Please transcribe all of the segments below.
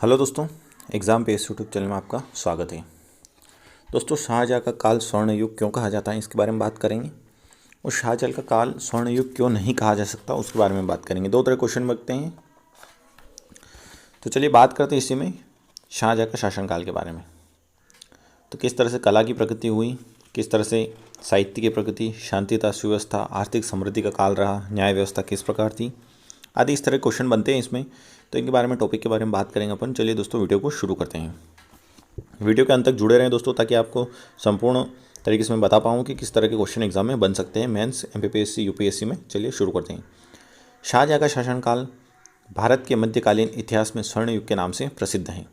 Hello दोस्तों, exam पे इस यूट्यूब चैनल में आपका स्वागत है। दोस्तों, शाहजहाँ का काल स्वर्ण युग क्यों कहा जाता है इसके बारे में बात करेंगे। और शाहजहाँ का काल स्वर्ण युग क्यों नहीं कहा जा सकता उसके बारे में बात करेंगे। दो तरह क्वेश्चन बनते हैं, तो चलिए बात करते हैं इसी में शाहजहाँ का शासनकाल के बारे में। तो किस तरह से कला की प्रगति हुई, किस तरह से साहित्य की प्रगति, शांतिता, सुव्यवस्था, आर्थिक समृद्धि का काल रहा, न्याय व्यवस्था किस प्रकार थी आदि इस तरह क्वेश्चन बनते हैं इसमें। तो इनके बारे में, टॉपिक के बारे में बात करेंगे अपन। चलिए दोस्तों, वीडियो को शुरू करते हैं। वीडियो के अंत तक जुड़े रहें दोस्तों, ताकि आपको संपूर्ण तरीके से मैं बता पाऊँ कि किस तरह के क्वेश्चन एग्जाम में बन सकते हैं, मेंस, एमपीपीएससी, यूपीएससी में। चलिए शुरू करते हैं। शाहजहाँ का शासनकाल भारत के मध्यकालीन इतिहास में स्वर्ण युग के नाम से प्रसिद्ध है।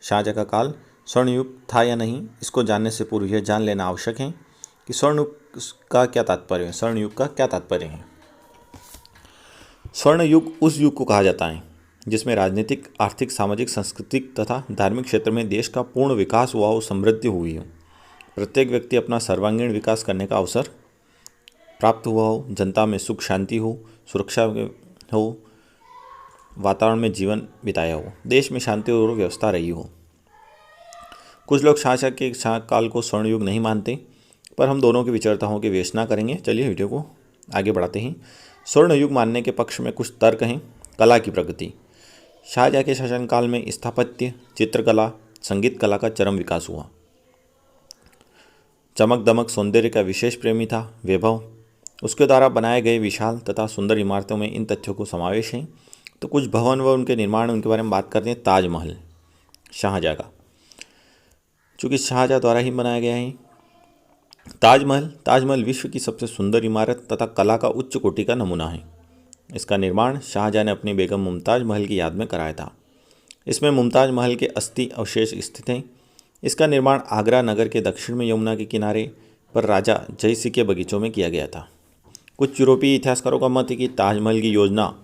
शाहजहाँ का काल स्वर्ण युग था या नहीं, इसको जानने से पूर्व यह जान लेना आवश्यक है कि स्वर्ण युग का क्या तात्पर्य है। स्वर्ण युग का क्या तात्पर्य है? स्वर्ण युग उस युग को कहा जाता है जिसमें राजनीतिक, आर्थिक, सामाजिक, सांस्कृतिक तथा धार्मिक क्षेत्र में देश का पूर्ण विकास हुआ हो, समृद्धि हुई हो, प्रत्येक व्यक्ति अपना सर्वांगीण विकास करने का अवसर प्राप्त हुआ हो, जनता में सुख शांति हो, सुरक्षा हो, वातावरण में जीवन बिताया हो, देश में शांति और व्यवस्था रही हो। कुछ लोग शाहजहाँ के काल को स्वर्ण युग नहीं मानते, पर हम दोनों की विचारधाराओं की विवेचना करेंगे। चलिए वीडियो को आगे बढ़ाते हैं। स्वर्ण युग मानने के पक्ष में कुछ तर्क हैं। कला की प्रगति। शाहजहाँ के शासनकाल में स्थापत्य, चित्रकला, संगीत कला का चरम विकास हुआ। चमक दमक, सौंदर्य का विशेष प्रेमी था। वैभव, उसके द्वारा बनाए गए विशाल तथा सुंदर इमारतों में इन तथ्यों को समावेश है। तो कुछ भवन व उनके निर्माण, उनके बारे में बात करते हैं। ताजमहल शाहजहाँ का, चूँकि शाहजहाँ द्वारा ही बनाया गया है। ताजमहल विश्व की सबसे सुंदर इमारत तथा कला का उच्च कोटि का नमूना है। इसका निर्माण शाहजहाँ ने अपनी बेगम मुमताज़ महल की याद में कराया था। इसमें मुमताज़ महल के अस्थि अवशेष स्थित हैं। इसका निर्माण आगरा नगर के दक्षिण में यमुना के किनारे पर राजा जय सिंह के बगीचों में किया गया था। कुछ यूरोपीय इतिहासकारों का मत है कि ताजमहल की योजना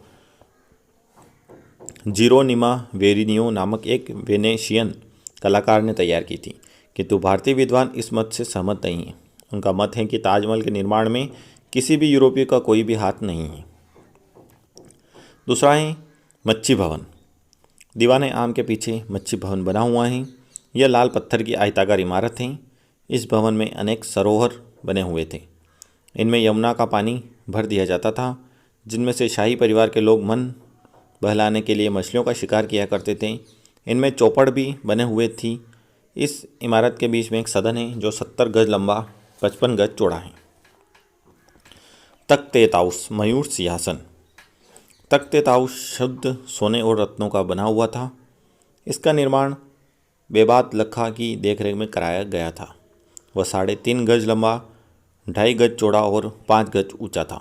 जीरोनिमा वेरिनियो नामक एक वेनेशियन कलाकार ने तैयार की थी, किंतु भारतीय विद्वान इस मत से सहमत नहीं हैं। उनका मत है कि ताजमहल के निर्माण में किसी भी यूरोपीय का कोई भी हाथ नहीं है। दूसरा है मच्छी भवन। दीवाने आम के पीछे मच्छी भवन बना हुआ है। यह लाल पत्थर की आयताकार इमारत है। इस भवन में अनेक सरोवर बने हुए थे। इनमें यमुना का पानी भर दिया जाता था, जिनमें से शाही परिवार के लोग मन बहलाने के लिए मछलियों का शिकार किया करते थे। इनमें चौपड़ भी बने हुए थी। इस इमारत के बीच में एक सदन है जो 70 गज लंबा, 55 गज चौड़ा है। तख्त ताउस, मयूर सिंहासन। तख्त ताउस शुद्ध सोने और रत्नों का बना हुआ था। इसका निर्माण बेबात लखा की देखरेख में कराया गया था। वह 3.5 गज लंबा, 2.5 गज चौड़ा और 5 गज ऊंचा था।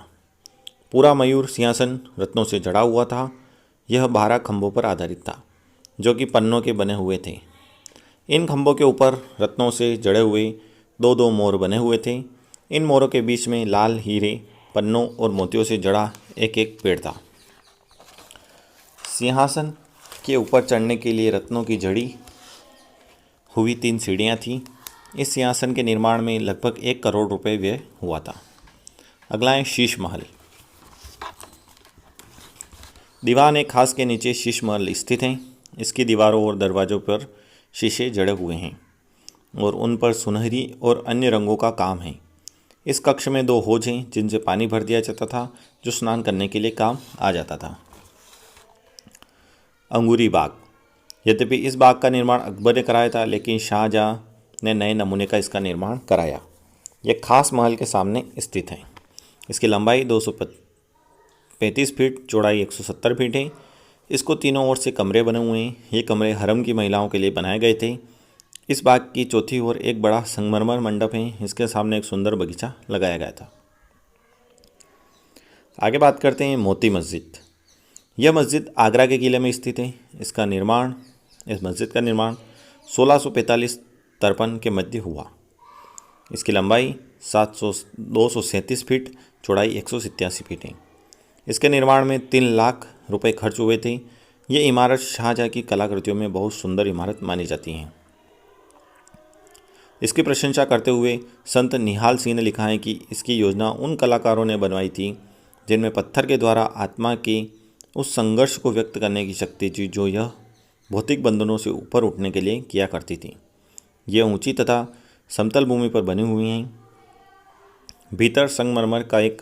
पूरा मयूर सिंहासन रत्नों से जड़ा हुआ था। यह 12 खंभों पर आधारित था, जो कि पन्नों के बने हुए थे। इन खंभों के ऊपर रत्नों से जड़े हुए दो दो मोर बने हुए थे। इन मोरों के बीच में लाल हीरे, पन्नों और मोतियों से जड़ा एक एक पेड़ था। सिंहासन के ऊपर चढ़ने के लिए रत्नों की जड़ी हुई 3 सीढ़ियाँ थीं। इस सिंहासन के निर्माण में लगभग 1 करोड़ रुपए व्यय हुआ था। अगला है शीश महल। दीवान एक खास के नीचे शीश महल स्थित है। इसकी दीवारों और दरवाजों पर शीशे जड़े हुए हैं और उन पर सुनहरी और अन्य रंगों का काम है। इस कक्ष में 2 हौज हैं जिनसे पानी भर दिया जाता था, जो स्नान करने के लिए काम आ जाता था। अंगूरी बाग। यद्यपि इस बाग का निर्माण अकबर ने कराया था, लेकिन शाहजहाँ ने नए नमूने का इसका निर्माण कराया। यह खास महल के सामने स्थित है। इसकी लंबाई 235 फीट, चौड़ाई 170 फीट है। इसको तीनों ओर से कमरे बने हुए हैं। ये कमरे हरम की महिलाओं के लिए बनाए गए थे। इस बाग की चौथी ओर एक बड़ा संगमरमर मंडप है। इसके सामने एक सुंदर बगीचा लगाया गया था। आगे बात करते हैं मोती मस्जिद। यह मस्जिद आगरा के किले में स्थित है। इस मस्जिद का निर्माण 1645-53 के मध्य हुआ। इसकी लंबाई 237 फीट, चौड़ाई 187 फीट है। इसके निर्माण में 3 लाख रुपए खर्च हुए थे। ये इमारत शाहजहाँ की कलाकृतियों में बहुत सुंदर इमारत मानी जाती है। इसकी प्रशंसा करते हुए संत निहाल सिंह ने लिखा है कि इसकी योजना उन कलाकारों ने बनवाई थी जिनमें पत्थर के द्वारा आत्मा के उस संघर्ष को व्यक्त करने की शक्ति थी जो यह भौतिक बंधनों से ऊपर उठने के लिए किया करती थी। ये ऊंची तथा समतल भूमि पर बनी हुई हैं। भीतर संगमरमर का एक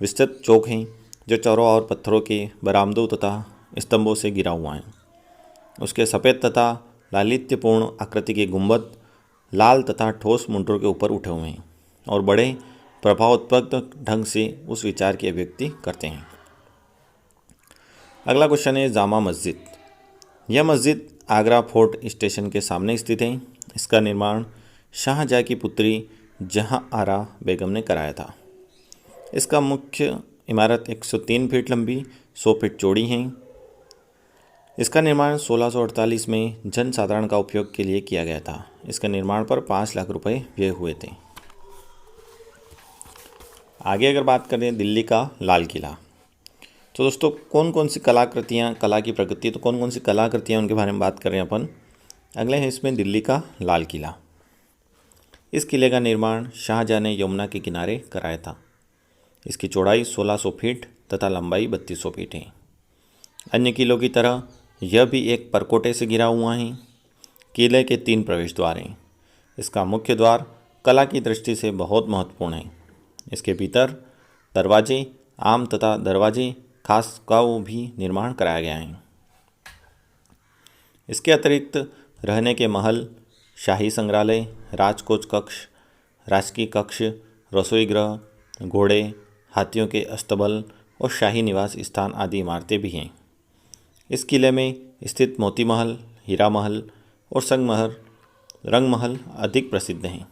विस्तृत चौक है जो चारों ओर पत्थरों के बरामदों तथा स्तंभों से घिरा हुआ है। उसके सफ़ेद तथा लालित्यपूर्ण आकृति के गुंबद लाल तथा ठोस मुंडरों के ऊपर उठे हुए हैं और बड़े प्रभावोत्पक ढंग से उस विचार की अभिव्यक्ति करते हैं। अगला क्वेश्चन है जामा मस्जिद। यह मस्जिद आगरा फोर्ट स्टेशन के सामने स्थित है। इसका निर्माण शाहजहाँ की पुत्री जहाँ आरा बेगम ने कराया था। इसका मुख्य इमारत 103 फीट लंबी 100 फीट चौड़ी है। इसका निर्माण 1648 में जन साधारण का उपयोग के लिए किया गया था। इसके निर्माण पर 5 लाख रुपए व्यय हुए थे। आगे अगर बात करें दिल्ली का लाल किला, तो दोस्तों कौन कौन सी कलाकृतियाँ, कला की प्रगति, तो कौन कौन सी कलाकृतियाँ उनके बारे में बात कर रहे हैं अपन। अगले है इसमें दिल्ली का लाल किला। इस किले का निर्माण शाहजहाँ ने यमुना के किनारे कराया था। इसकी चौड़ाई 1600 फीट तथा लंबाई 3200 फीट है। अन्य किलों की तरह यह भी एक परकोटे से घिरा हुआ है। किले के 3 प्रवेश द्वार हैं। इसका मुख्य द्वार कला की दृष्टि से बहुत महत्वपूर्ण है। इसके भीतर दरवाजे आम तथा दरवाजे खास का भी निर्माण कराया गया है। इसके अतिरिक्त रहने के महल, शाही संग्रहालय, राजकोच कक्ष, राजकीय कक्ष, रसोई गृह, घोड़े, हाथियों के अस्तबल और शाही निवास स्थान आदि इमारतें भी हैं। इस किले में स्थित मोती महल, हीरा महल और रंग महल अधिक प्रसिद्ध हैं।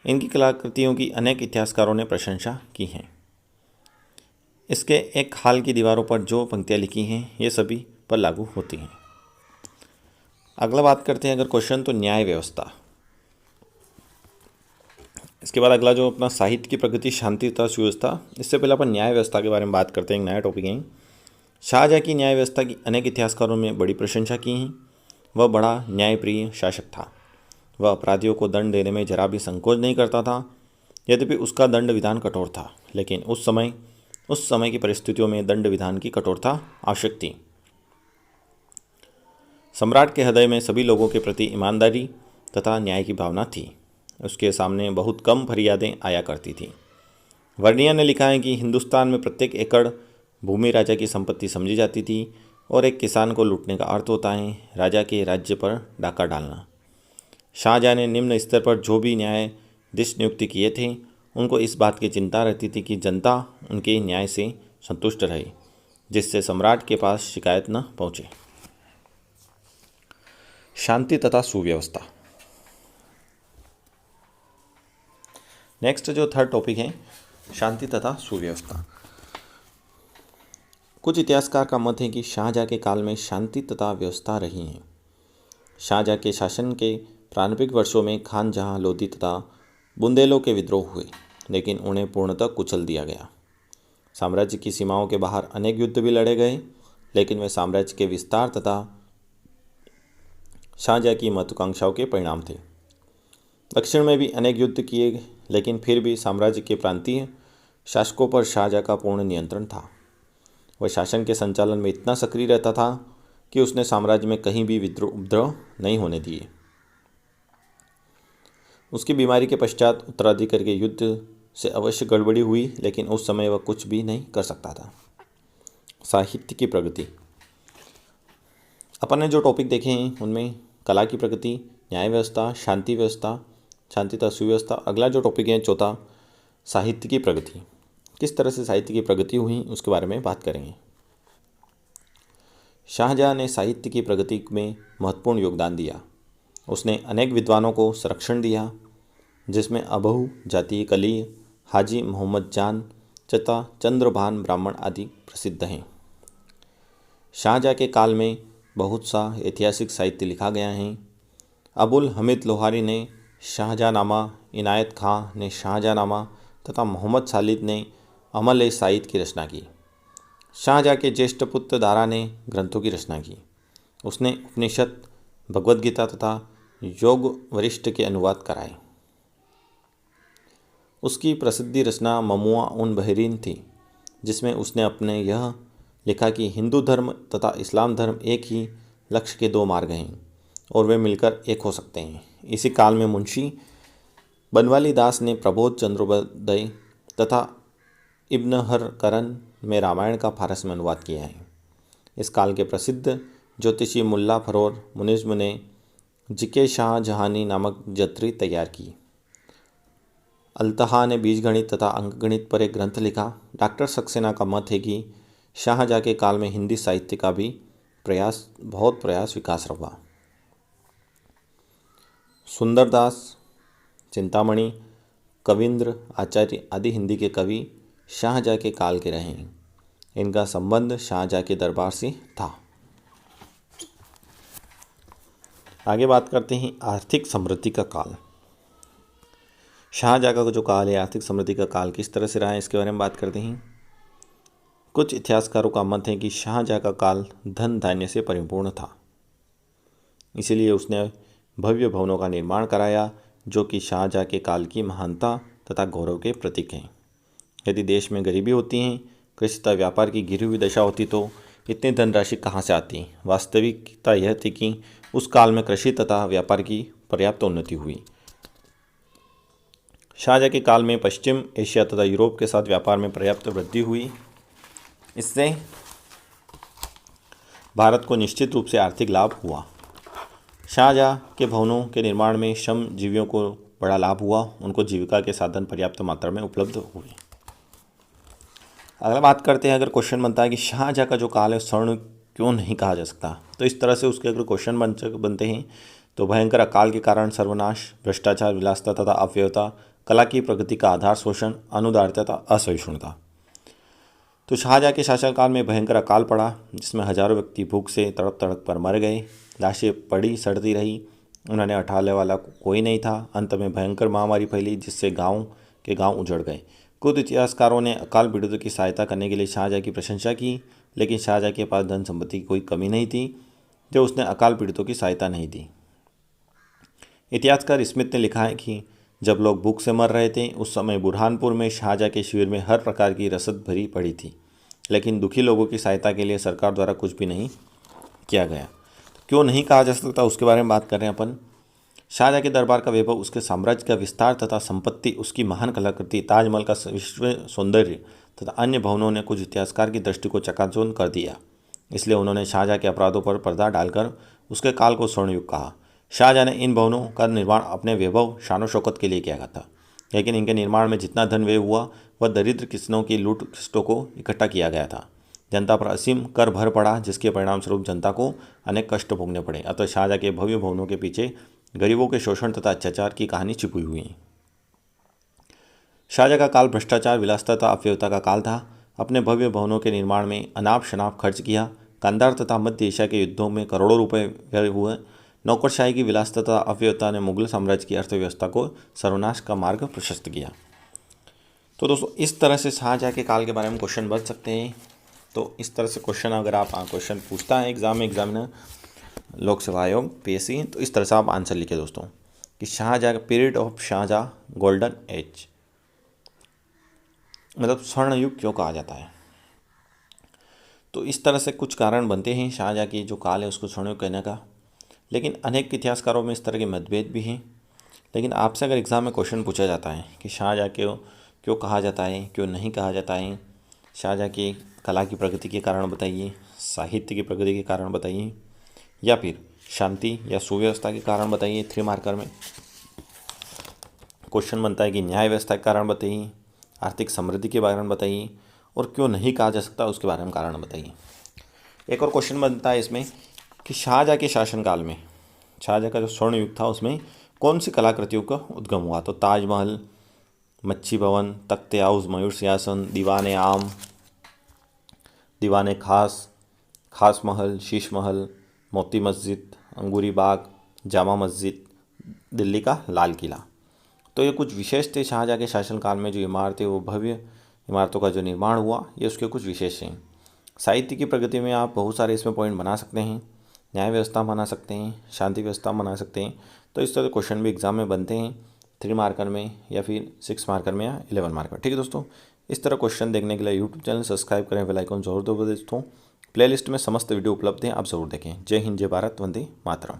इनकी कलाकृतियों की अनेक इतिहासकारों ने प्रशंसा की है। इसके एक हाल की दीवारों पर जो पंक्तियाँ लिखी हैं ये सभी पर लागू होती हैं। अगला बात करते हैं अगर क्वेश्चन, तो न्याय व्यवस्था। इसके बाद अगला जो अपना साहित्य की प्रगति, शांति तथा सुव्यवस्था। इससे पहले अपन न्याय व्यवस्था के बारे में बात करते हैं। एक नया टॉपिक है। शाहजहाँ की न्याय व्यवस्था की अनेक इतिहासकारों ने बड़ी प्रशंसा की है। वह बड़ा न्यायप्रिय शासक था। वह अपराधियों को दंड देने में जरा भी संकोच नहीं करता था। यद्यपि उसका दंड विधान कठोर था, लेकिन उस समय की परिस्थितियों में दंड विधान की कठोरता आवश्यक थी। सम्राट के हृदय में सभी लोगों के प्रति ईमानदारी तथा न्याय की भावना थी। उसके सामने बहुत कम फरियादें आया करती थीं। वर्णिया ने लिखा है कि हिंदुस्तान में प्रत्येक एकड़ भूमि राजा की संपत्ति समझी जाती थी और एक किसान को लूटने का अर्थ होता है राजा के राज्य पर डाका डालना। शाहजहाँ ने निम्न स्तर पर जो भी न्यायाधीश नियुक्त किए थे, उनको इस बात की चिंता रहती थी कि जनता उनके न्याय से संतुष्ट रहे, जिससे सम्राट के पास शिकायत न पहुँचे। शांति तथा सुव्यवस्था। नेक्स्ट जो थर्ड टॉपिक है, शांति तथा सुव्यवस्था। कुछ इतिहासकार का मत है कि शाहजहाँ के काल में शांति तथा व्यवस्था रही है। शाहजहाँ के शासन के प्रारंभिक वर्षों में खान जहाँ लोधी तथा बुंदेलों के विद्रोह हुए, लेकिन उन्हें पूर्णतः कुचल दिया गया। साम्राज्य की सीमाओं के बाहर अनेक युद्ध भी लड़े गए, लेकिन वे साम्राज्य के विस्तार तथा शाहजहाँ की महत्वाकांक्षाओं के परिणाम थे। दक्षिण में भी अनेक युद्ध किए गए, लेकिन फिर भी साम्राज्य के प्रांतीय शासकों पर शाहजहाँ का पूर्ण नियंत्रण था। वह शासन के संचालन में इतना सक्रिय रहता था कि उसने साम्राज्य में कहीं भी उपद्रव नहीं होने दिए। उसकी बीमारी के पश्चात उत्तराधिकारी के युद्ध से अवश्य गड़बड़ी हुई, लेकिन उस समय वह कुछ भी नहीं कर सकता था। साहित्य की प्रगति। अपन ने जो टॉपिक देखे हैं उनमें कला की प्रगति, न्याय व्यवस्था, शांति तथा सुव्यवस्था। अगला जो टॉपिक है चौथा, साहित्य की प्रगति। किस तरह से साहित्य की प्रगति हुई उसके बारे में बात करेंगे। शाहजहाँ ने साहित्य की प्रगति में महत्वपूर्ण योगदान दिया। उसने अनेक विद्वानों को संरक्षण दिया, जिसमें अबहू जातीय कली, हाजी मोहम्मद जान तथा चंद्रभान ब्राह्मण आदि प्रसिद्ध हैं। शाहजहाँ के काल में बहुत सा ऐतिहासिक साहित्य लिखा गया है। अबुल हमीद लोहारी ने शाहजहाँनामा, इनायत खां ने शाहजहाँनामा तथा मोहम्मद सालिद ने अमल ए साइद की रचना की। शाहजहाँ के ज्येष्ठ पुत्र दारा ने ग्रंथों की रचना की। उसने उपनिषद, भगवद गीता तथा योग वरिष्ठ के अनुवाद कराए। उसकी प्रसिद्धि रचना ममुआ उन बहरीन थी, जिसमें उसने अपने यह लिखा कि हिंदू धर्म तथा इस्लाम धर्म एक ही लक्ष्य के दो मार्ग हैं और वे मिलकर एक हो सकते हैं। इसी काल में मुंशी बनवाली दास ने प्रबोध चंद्रोपाध्याय तथा इब्न हरकरन में रामायण का फारस में अनुवाद किया है। इस काल के प्रसिद्ध ज्योतिषी मुल्ला फरोर मुनिज्म ने जिके शाह जहानी नामक जत्री तैयार की। अल्तहा ने बीजगणित तथा अंकगणित पर एक ग्रंथ लिखा। डॉक्टर सक्सेना का मत है कि शाहजहाँ के काल में हिंदी साहित्य का भी बहुत प्रयास विकास हुआ। सुंदरदास, चिंतामणि, कविंद्र आचार्य आदि हिंदी के कवि शाहजहाँ के काल के रहे हैं। इनका संबंध शाहजहाँ के दरबार से था। आगे बात करते हैं आर्थिक समृद्धि का काल। शाहजहाँ का जो काल है, आर्थिक समृद्धि का काल किस तरह से रहा है, इसके बारे में बात करते हैं। कुछ इतिहासकारों का मत है कि शाहजहाँ का काल धन धान्य से परिपूर्ण था, इसीलिए उसने भव्य भवनों का निर्माण कराया, जो कि शाहजहाँ के काल की महानता तथा गौरव के प्रतीक हैं। यदि देश में गरीबी होती है, कृषि तथा व्यापार की गिरी हुई दशा होती, तो इतनी धनराशि कहाँ से आती। वास्तविकता यह थी कि उस काल में कृषि तथा व्यापार की पर्याप्त उन्नति हुई। शाहजहाँ के काल में पश्चिम एशिया तथा यूरोप के साथ व्यापार में पर्याप्त वृद्धि हुई। इससे भारत को निश्चित रूप से आर्थिक लाभ हुआ। शाहजहाँ के भवनों के निर्माण में श्रमजीवियों को बड़ा लाभ हुआ, उनको जीविका के साधन पर्याप्त मात्रा में उपलब्ध हुए। अगला बात करते हैं, अगर क्वेश्चन बनता है कि शाहजहाँ का जो काल है स्वर्ण क्यों नहीं कहा जा सकता, तो इस तरह से उसके अगर क्वेश्चन बनते हैं तो भयंकर अकाल के कारण सर्वनाश, भ्रष्टाचार, विलासिता तथा अपव्ययता, कला की प्रगति का आधार शोषण, अनुदारता तथा असहिष्णुता। तो शाहजहाँ के शासनकाल में भयंकर अकाल पड़ा, जिसमें हजारों व्यक्ति भूख से तड़प तड़प पर मर गए, लाशें पड़ी सड़ती रही, उन्होंने उठाने वाला कोई नहीं था। अंत में भयंकर महामारी फैली, जिससे गाँव के गाँव उजड़ गए। कुछ इतिहासकारों ने अकाल पीड़ितों की सहायता करने के लिए शाहजहाँ की प्रशंसा की, लेकिन शाहजहाँ के पास धन संपत्ति की कोई कमी नहीं थी जो उसने अकाल पीड़ितों की सहायता नहीं दी। इतिहासकार स्मिथ ने लिखा है कि जब लोग भूख से मर रहे थे, उस समय बुरहानपुर में शाहजहाँ के शिविर में हर प्रकार की रसद भरी पड़ी थी, लेकिन दुखी लोगों की सहायता के लिए सरकार द्वारा कुछ भी नहीं किया गया। क्यों नहीं कहा जा सकता, उसके बारे में बात कर रहे हैं अपन। शाहजहाँ के दरबार का वैभव, उसके साम्राज्य का विस्तार तथा संपत्ति, उसकी महान कलाकृति, ताजमहल का विश्व सौंदर्य तथा अन्य भवनों ने कुछ इतिहासकार की दृष्टि को चकाचौंध कर दिया। इसलिए उन्होंने शाहजहाँ के अपराधों पर पर्दा डालकर उसके काल को स्वर्ण युग कहा। शाहजहाँ ने इन भवनों का निर्माण अपने वैभव, शान शौकत के लिए किया था, लेकिन इनके निर्माण में जितना धन व्यय हुआ वह दरिद्र किसानों की लूट खिस्टों को इकट्ठा किया गया था। जनता पर असीम कर भर पड़ा, जिसके परिणामस्वरूप जनता को अनेक कष्ट भोगने पड़े। अतः शाहजहाँ के भव्य भवनों के पीछे गरीबों के शोषण तथा अत्याचार की कहानी छिपी हुई है। शाहजहाँ का काल भ्रष्टाचार, विलासिता तथा अपव्ययता का काल था। अपने भव्य भवनों के निर्माण में अनाप शनाप खर्च किया। कांधार तथा मध्य एशिया के युद्धों में करोड़ों रुपए व्यय हुए। नौकरशाही की विलासिता तथा अपव्ययता ने मुगल साम्राज्य की अर्थव्यवस्था को सर्वनाश का मार्ग प्रशस्त किया। तो दोस्तों, इस तरह से शाहजहाँ के काल के बारे में क्वेश्चन बन सकते हैं। तो इस तरह से क्वेश्चन अगर आप क्वेश्चन पूछता है एग्जाम में, एग्जामिनर, लोक सेवा आयोग, पीएससी, तो इस तरह से आप आंसर लिखे दोस्तों कि Shahjahan, period of Shahjahan golden age, मतलब स्वर्ण युग क्यों कहा जाता है। तो इस तरह से कुछ कारण बनते हैं शाहजहाँ की जो काल है उसको स्वर्ण युग कहने का, लेकिन अनेक इतिहासकारों में इस तरह के मतभेद भी हैं। लेकिन आपसे अगर एग्ज़ाम में क्वेश्चन पूछा जाता है कि शाहजहाँ क्यों कहा जाता है, क्यों नहीं कहा जाता है, शाहजहाँ की कला की प्रगति के कारण बताइए, साहित्य की प्रगति के कारण बताइए, या फिर शांति या सुव्यवस्था के कारण बताइए, 3 मार्कर में क्वेश्चन बनता है कि न्याय व्यवस्था के कारण बताइए, आर्थिक समृद्धि के बारे में बताइए, और क्यों नहीं कहा जा सकता उसके बारे में कारण बताइए। एक और क्वेश्चन बनता है इसमें कि शाहजहाँ के शासनकाल में, शाहजहाँ का जो स्वर्ण युग था उसमें कौन सी कलाकृतियों का उद्गम हुआ। तो ताजमहल, मच्छी भवन, तख्त हाउस, मयूर सिंहासन, दीवाने आम, दीवाने खास महल, शीश महल, मोती मस्जिद, अंगूरी बाग, जामा मस्जिद, दिल्ली का लाल किला। तो ये कुछ विशेष थे शाहजहाँ के शासनकाल में जो इमारतें, वो भव्य इमारतों का जो निर्माण हुआ, ये उसके कुछ विशेष हैं। साहित्य की प्रगति में आप बहुत सारे इसमें पॉइंट बना सकते हैं, न्याय व्यवस्था बना सकते हैं, शांति व्यवस्था बना सकते हैं। तो इस तरह के क्वेश्चन भी एग्जाम में बनते हैं, 3 मार्कर में या फिर 6 मार्कर में या 11 मार्कर। ठीक है दोस्तों, इस तरह क्वेश्चन देखने के लिए यूट्यूब चैनल सब्सक्राइब करें, बेल आइकन जरूर दबाएं दोस्तों। प्लेलिस्ट में समस्त वीडियो उपलब्ध हैं, आप ज़रूर देखें। जय हिंद, जय भारत, वंदे मातरम।